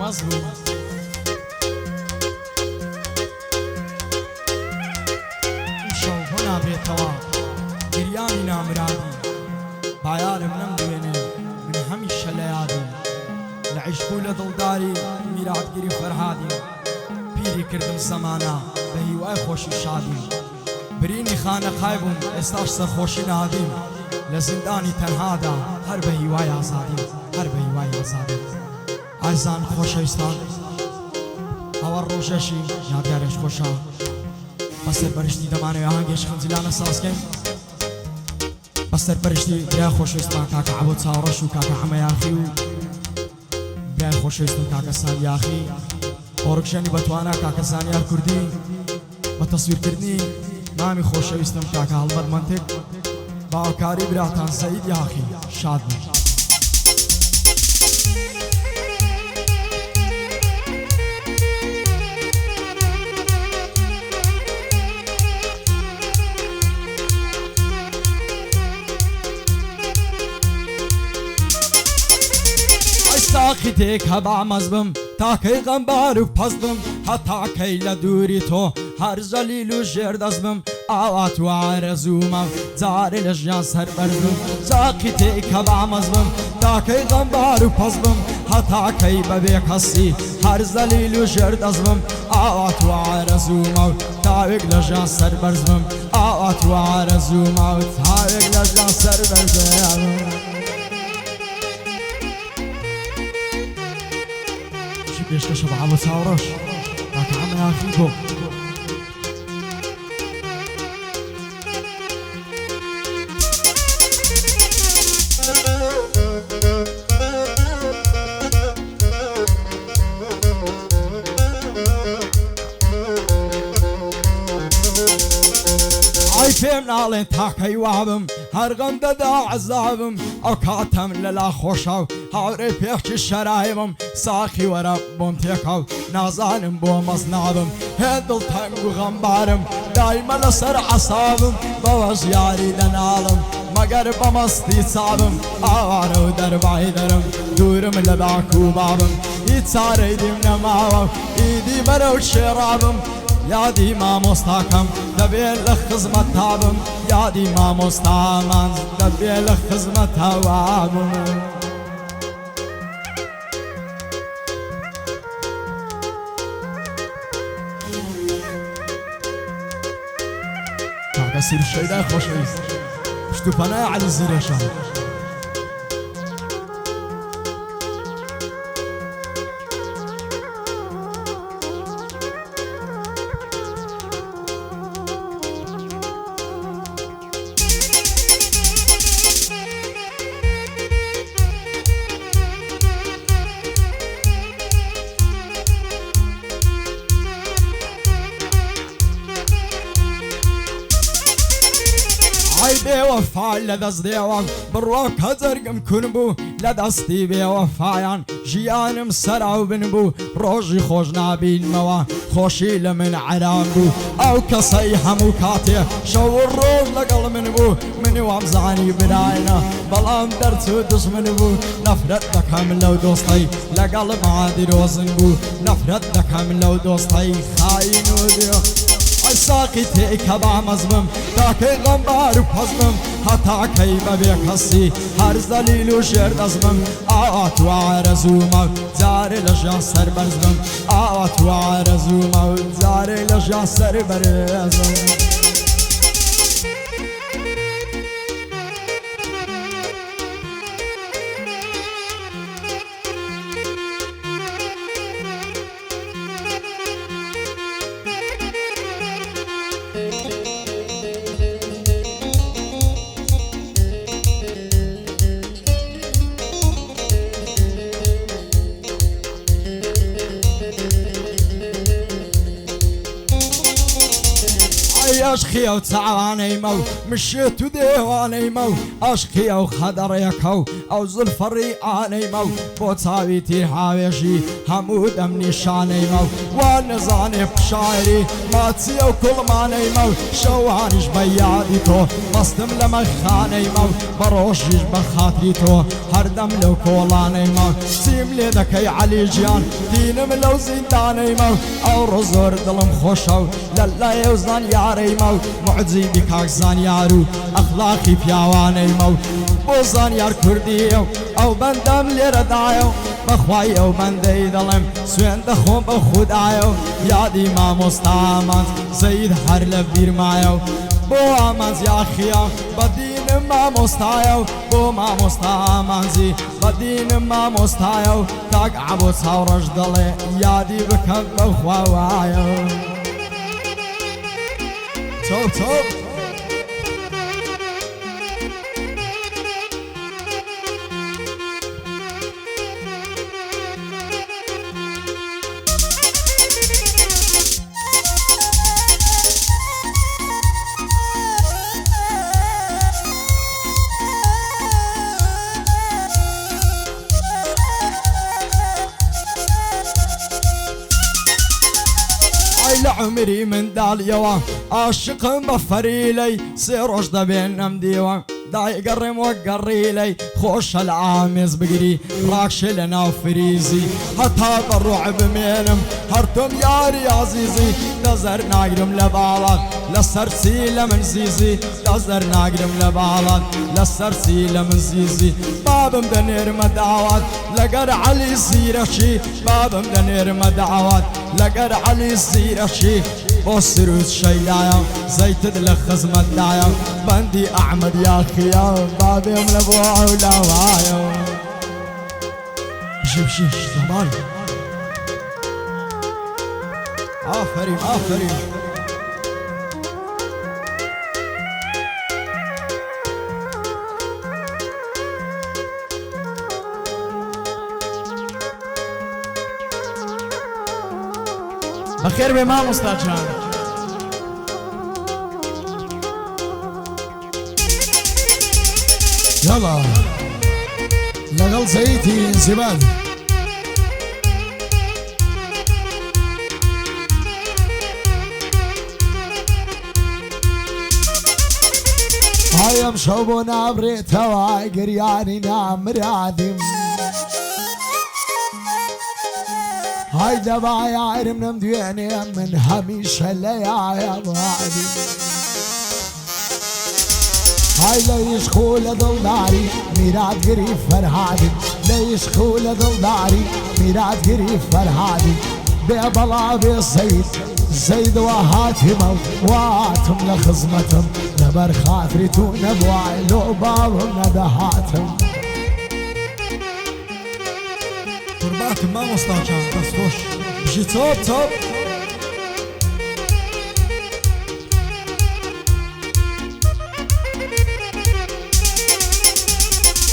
مظلوم شو هنا بيتوا گریانی نامرادی بايارم نمدوينه من هميشه ليادي لعشقو لدلداري میراد گری فرهادي پیری کردم زمانا بهیوای خوش و شادی برینی خانه قایبون استاش سرخوشی نادیم لزندانی تنهادا هر بهیوای آزادی هر بهیوای آزادی عزیزان خوشویستان ئەوە ڕۆژەشی یادگارێش خۆشە بەسەر بەرشتی دەمانەوێ ئاهەنگێکی خەنجیلانە سازکەین بەسەر بەرشتی برای خۆشەویستمان کاکە عەبۆ چاوەڕەش و کاکە عەمە یاخی و برای خۆشەویستم کاکە سان یاخی ئۆڕکشێنی بەتوانە کاکە زانیار کوردی بە تەسویرکردنی نامی خۆشەویستم کاکە هەڵمەت منتیق باوکاری براتان سەعید یاخی شاد بن ساقی تێک هەبا مەزبم تاکەی غەمبار و پەزبم هەتاکەی لە دووری تۆ هەر زەلیل و ژێر دەزبم ئاوات و ئارەزوومە جارێ لە ژیان سەربەرزم ساقی تێک هەبا مەزبم تاکەی غەمبار و پەزبم هەتاکەی بەبێ کەسی هەر زەلیل و ژێر دەزبم ئاوات و ئارەزوومە و تاوێک لە ژیان سەربەرزم ئاوات و ئارەزوومە و تاوێک لە ژیان سەربەرزم پێشکەشە بە عەبۆ چاوەڕەش کاکە عەمە یاخی بۆ ئای پێم ناڵێن تاکەی وابم هەر غەم دەدا عەزابم ئەو کاتەم لەلا خۆشە و هاوڕێ پێخچی شەرایبم ساقی وەرە بۆم تێکەو نازانم بۆ مەز نابم هێ دڵتەنگ و غەمبارم دایمە لەسەر عەسابم بەوەش یاری دەناڵم مەگەر بەمەستی چابم ئاوارە و دەربای دەرم دوورم لە باک و بابم هیچ چارەی دیم نەماوە ئیدی بەرەو شێڕابم یادی مامۆستاکەم دەبێت لە خزمەت تابم یادی مامۆستامان دەبێت لە خزمەت تاوابم کاکە سیر شەیدای خۆشەویست پشت و پەنای عەلی زیرەشە ئای بێوەفای لە دەست دێوە بڕوا کە جەرگم کون بوو لە دەستی بێوەفایان ژیانم سەراو بن بوو ڕۆژی خۆش نابینمەوە خۆشی لە من عەرام بوو ئەو کەسەی هەموو کاتێ شەو و ڕۆژ لەگەڵ من بوو منی وامزانی براینە بەڵام دەرچوو دژمن بوو نەفرەت دەکەم لەو دۆستەی لەگەڵ مادی رۆزن بوو نەفرەت دەکەم لەو دۆستەی خاین و دیۆ ئەی ساقی تێک هەبا مەزبم تاکەی غەمبار و پەزبم هەتاکەی بەبێ کەسی هەر زەلیل و ژێر دەزبم ئاوات و ئارەزوومە و جارێ لە ژیان سەربەرزبم ئاوات و ئارەزوومە و جارێ لە ژیان سەربەرزم عشقي وتعواني مو مشيت وديواني مو عشقي وخدريكو او زلف الريعاني مو بوتاويتي حاويشي حمود امني شاني مو ونزاني بشاعري ماتي وكل ماني مو شوانيش بيادي تو مصدم لمخاني مو بروشيش بخاطري تو هردم لو كولاني مو سيم ليدكي علي جيان دينم لو زنداني مو او رزور دلم خوشو للا يوزان ياري مو معزي بكاك زان يارو اخلاقي بياواني مو بوزان يار كرديو او بندم لردايو بخوايو بندي دلم سوين دخون بخودايو يادي ما مستعمل زيد حرلف بيرمايو بو امانز يا خيا بدين ما مستايو بو ما مستعمل بدين ما مستايو تاق عبو تصورش دلي يادي بكم بخوايو توب توب عمري من داليوا عاشق بفريلي سيروش دبين ديوا داي قرم وقريلي خوش العامز بقري راكش لنا وفريزي حتى بالرعب مينم هرتم ياري عزيزي دزر ناقرم لبالات لسرسي لمن زيزي دزر ناقرم لبالات لسرسي لمن زيزي بابم دنير مدعوات لقر علي سيرشي بابم دنير مدعوات لقر علي سيرشي بوسروس شيلايا زيت دلخز مدايا بندي احمد يا خيا بابي ملبوع ولاوايا جيب شيش زمان آفرين آفرين بخير بمام استاذ جان يلا لغل زيتي انزباد هاي مشوبونا بريتا واي قرياني نام رادم هاي دبا يا عرم نمدويني من هميشة ليا بعدي هاي ليش خولة ضلداري ميراد قريب فرهادي ليش خولة ضلداري ميراد قريب فرهادي بيبلا بالزيد زيد وهاتهم واتم لخزمتهم نبر خاطري نبوعي لو بابهم ندهاتهم تربات ما مستعجل بس خوش بشي توب توب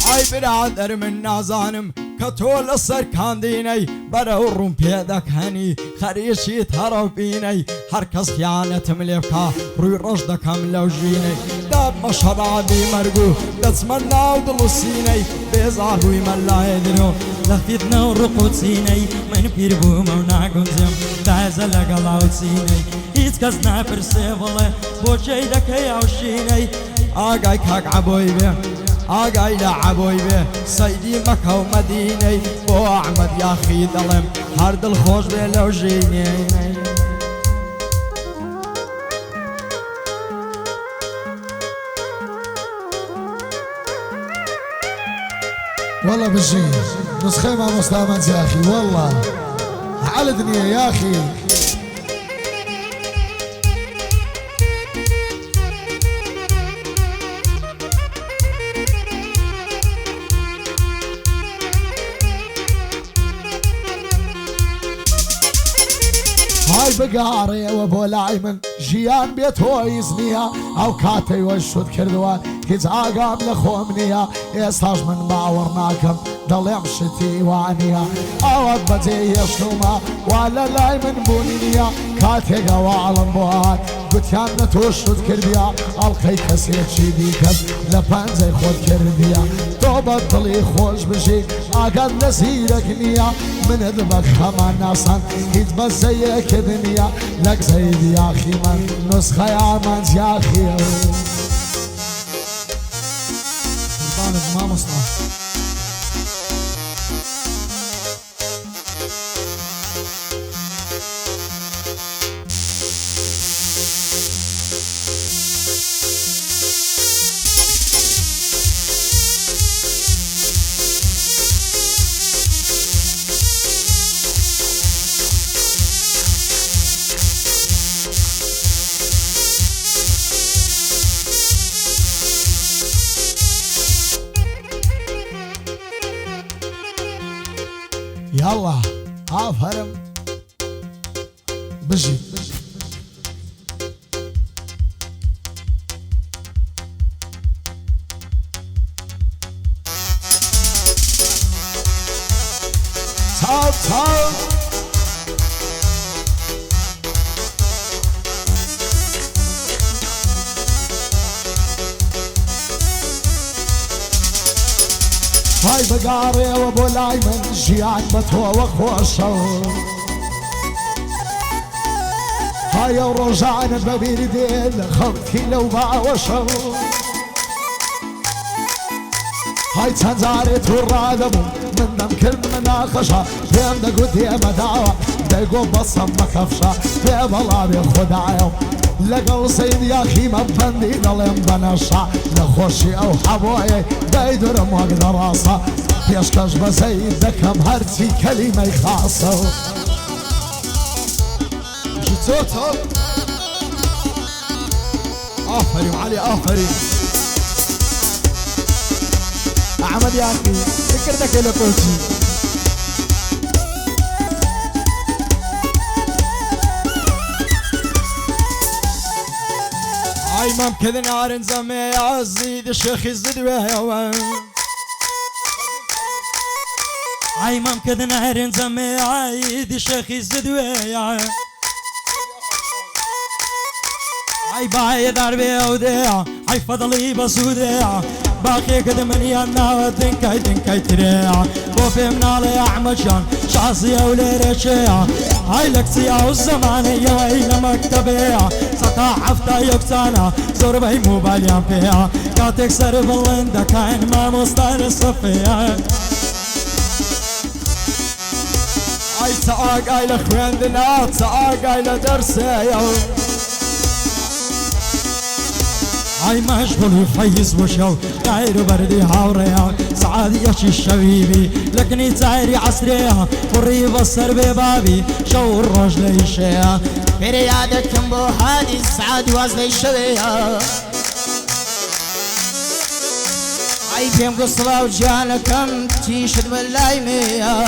عاي برادر من نازانم كتول السركان ديني برو الروم بيدك هني خريشي تهربيني هركز خيانة مليفكا روي رشدك ملو جيني داب مشرابي مرقو دتمنى ودلسيني بيزار روي من لا يدرو لفتنا ورقوتيني من بيربو مونا قنزم دازل قلاوتيني هيتكز نافر سيفله بوشيدك يعوشيني آقاي كاك عبوي بيه آقاي لعبوي به سيدي مكة ومديني بو أحمد يا خي ظلم هرد الخوش بيه لو جيني والله بجي نسخة مع مستعمل يا أخي والله على دنيا يا أخي هاي بقاري وبولاي من جيان بيتو يزنيها او كاتي وشود كردوا هيج عاقام لخومنيا يستاج من باورناكم ضل يمشتي وانيا اواد بدي يشنوما ولا لاي من بونينيا كاتي قوالن بوان قلت يا نتوشود كرديا القي كسيت شيديكم لبنزي خود كرديا تو بطلي خوش بشي اقد نسيرك نيا من ذبك همان ناسان هيت بس زيك دنيا لك زيد يا اخي من نسخة يا من يا اخي قربان ما مصنع يلا افرم بجي تعال تعال هاي بقاري وابو لايمن جيان بتوى وخوشو هاي ورجعنا ببير ديل خبكي لو باوشو هاي تنزاري تورادمو من دم كل مناقشة بيم دقو ديما دعوة دقو بصم مكفشة بيم الله بخدعيو لقل سيد يا اخي ما بندي ضلم بنشع لخوشي او حبوي بيدر مقدر راسه بيشكش بزيد دكم هرتي كلمة خاصة جيتوتو افري علي افري احمد يا اخي فكرتك لكوتي اي ممكن نار زمي عزيد الشيخ الزدوي اي ممكن نار زمي عيد الشيخ الزدوي اي باي دربي وديع اي فضلي بسوديع باقي قدمني انا ودنكاي دنكاي تريع بوفي من علي احمد شخصية وليرشيع هاي لكسية والزمانية وإلى مكتبية سطاع عفتا يكتانا زور بي موبايل فيها كاتك سر بلندا كاين ما مستار الصفية اي تعاق اي لخوين دنا تعاق اي لدرسية هاي مشغول يفيز وشو غير بردي هاوريا سعادية الشبيبي لكني تعيري عصريها فري بصر ببابي شو الرجل يشيها بريادكم بو هادي سعاد وازلي شبيها هاي بيم قصلا وجانكم تيشد باللايمية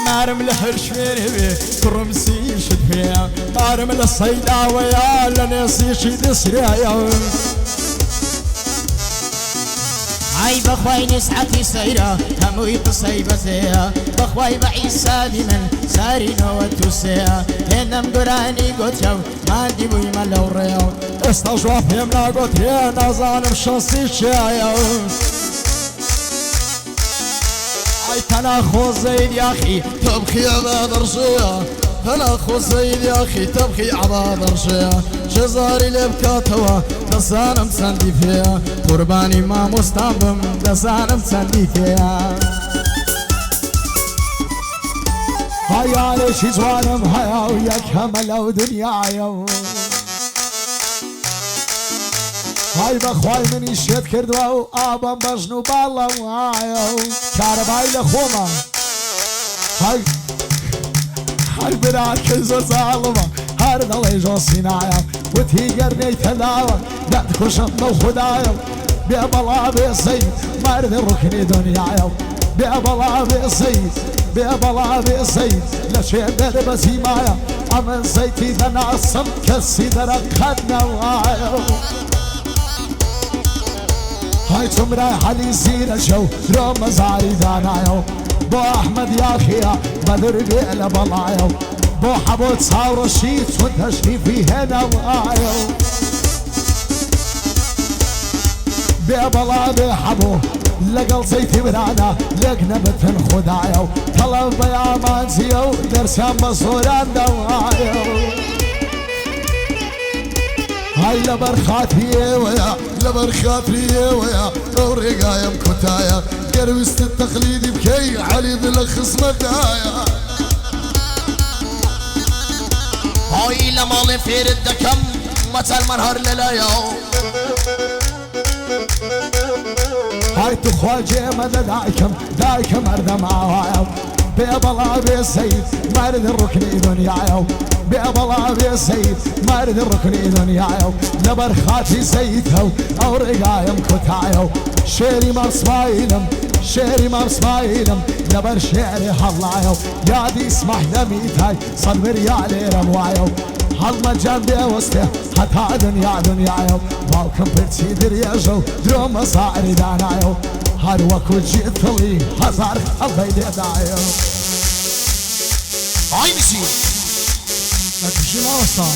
مارم لحرش بي كرمسي شد فيها مارم للصيدا ويا لنسي شد سريا هاي بخواي نسعتي سيرة همو يقصي بزيها بخواي بعيسى من ساري نوتو سيها هنم قراني قوتيو ما دي بوي ملو ريو استجوا فيهم لا قوتي نظانم شنسي شايا اي تناخو زيد يا اخي تبخي عباد رشيا تناخو زيد يا اخي تبخي عباد رشيا شزاري لبكاتوا دسانم سندي فيها قرباني ما مستنبم دسانم سندي فيها هاي علي شي جوانم هيا وياك هملو دنيايا هاي بخواي مني شيت كردوا ابا مجنو بالله وعايو كارباي لخوما هاي برا كل ظالمة هار ضلي جو صناعة وتهي قرني تداوى لا تكشم لو خدايا بيبلا بيصيد مرد الركن دنيايا بيبلا بيصيد بێبەڵا بێ زەید لە شێ دەربەزی مایە ئەمن زەیتی دەناسم کەسی دەرە قەت نەوایە های چمرای حەلی زیرە ژەو درۆ مەزاری دانایە بۆ ئەحمەد یاخیە بەدر بێ لە بەڵایە بۆ حەبۆ چاوڕەشی چون تەشریفی هێنەوایە بێبەڵا بێ حەبۆ لەگەڵ زەیتی برانە لێک نەبتن خوددایە و تەڵەو بە یامانجیە و دەرسیان بە زۆران دەوایە های لەبەر خاتری ئێوەیە لەبەر خاتری ئێوەیە ئەو ڕێگایم کوتایە گەرویستت تەقلیدی بکەی عەلی لە خزمەتایە هۆی لە ماڵێ فێرت دەکەم مەچەلمەن هەر لەلایە های تو خواجێ مەدە دایکە مەردەماوایە بێبەڵا بێ سەید مەرد ڕوکنی دنیایە و بێبەڵا بێ سەید مەرد ڕوکنی دنیایە و لەبەر خاتی سەیدە و ئەو ڕێگایم کوتایە و شێری مەسمایلم شێری مەسمایلم لەبەر شێری هەڵایە و یادی سمەح دەمیتای سەد بریا لێرەم وایە و هەڵمەجان بێوەستێ هەتا دنیایە و باوکم پرچی درێژە و درۆ مەزاری دانایە و هەر وەکو جێتڵی هەزار خەڵی لێدایە ئای بشی لەکوشی ماوەستان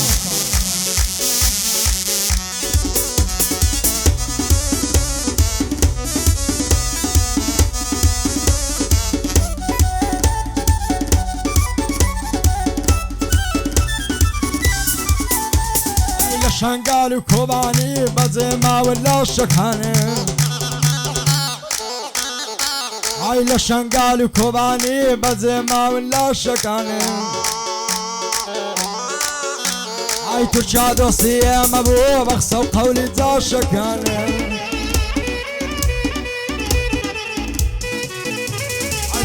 شنگال و کوبانی بەجێ ماون لە شەکانێ ئای لە شنگال و کوبانی بەجێ ماون لە شەکانێ ئای تورکیا دۆستی ئێمە بوو بە قسە و قەولی جاشەکانێ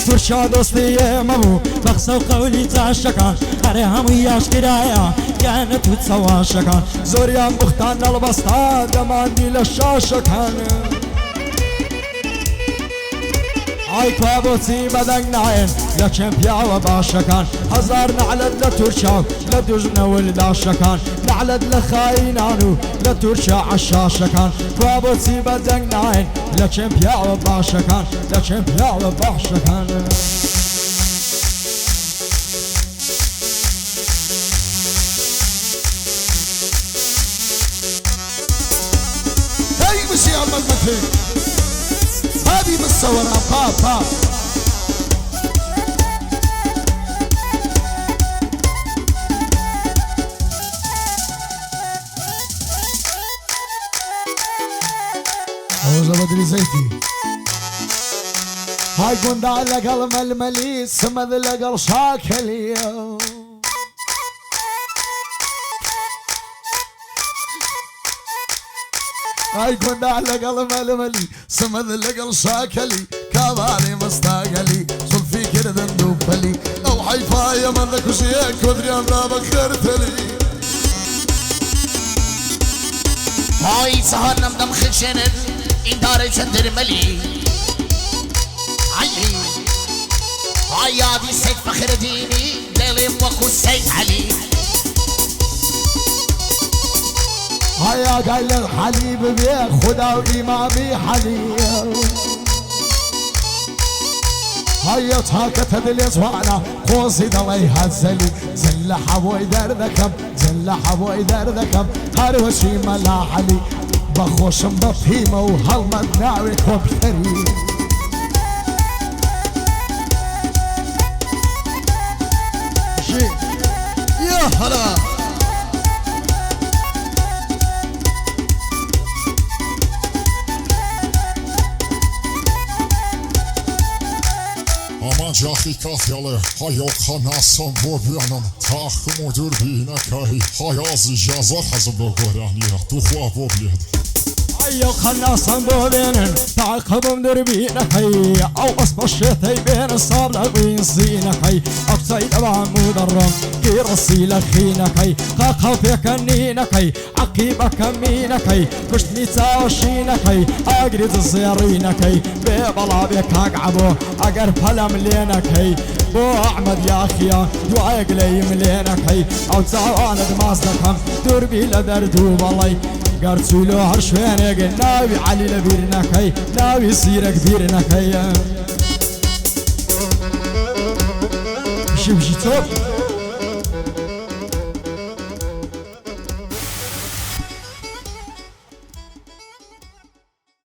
تورکیا دۆستی ئێمە بوو بە قسە و قەولی جاشەکان هەرێ هەمووی یاشکرایە یانە تو چەواشەکان زۆریان بوختان نەڵبەستا دەماندی لە شاشەکانە ئای کوا بۆچی بەدەنگ نایەن لە چێم پیاوە باشەکان هەزار نەعلەت لە تورکیا و لە دوژنەوە لاشەکان نەعلەت لە خاینان و لە تورکیا عەشاشەکان کوا بۆچی بەدەنگ نایەن لە چێم پیاوە باشەکان لە چێم پیاوە باشەکانە بشي على المنطقة هذه متصورة بابا أوزا بدري زيتي هاي قندا لقل ململي سمد لقل شاكلي هاي كنا لقل ململي سمد لقل شاكلي كاباني مستاقلي صلفي كردن دوبلي او حيفايا من ذاك وشيك ودريان بابك خرتلي هاي سهر نمدم خشنن این داره چندر ملی هاي یادی سید فخر دینی دلیم وخو سید علی هيا قال الحليب بيه خدا وإمامي حليب هيا تاكت اليزوانا خوزي دلي هزلي زل حبوي دردكم زل حبوي دردكم هروشي ملاحلي بخوشم بفهيمة وهالمد ناوي كوبتري يا هلا Hakikatyalı hayok hanasan bobianam Tahkımı dürbine kahi Hayazi yazar hazırlı goraniya Tuhva bobliyed هيا خناصا بوبين تعقبهم دربينكي أو أصب الشتي بين الصابلة وين زينكي أبسيد أبا مدرم كي رصي لخينكي قاقا فيك النينكي عقيبك مينكي كشتني تاوشينكي أقرد الزيرينكي بيبلا بيك أقعبو أقر فلم لينكي بو أحمد يا أخيا دعاك لي ملينكي أو تعواند ماسلكم دربي لدردوب الله قرتولو هرشوينك ناوي علي لبيرنكي ناوي سيرك بيرنكي شوف شي توب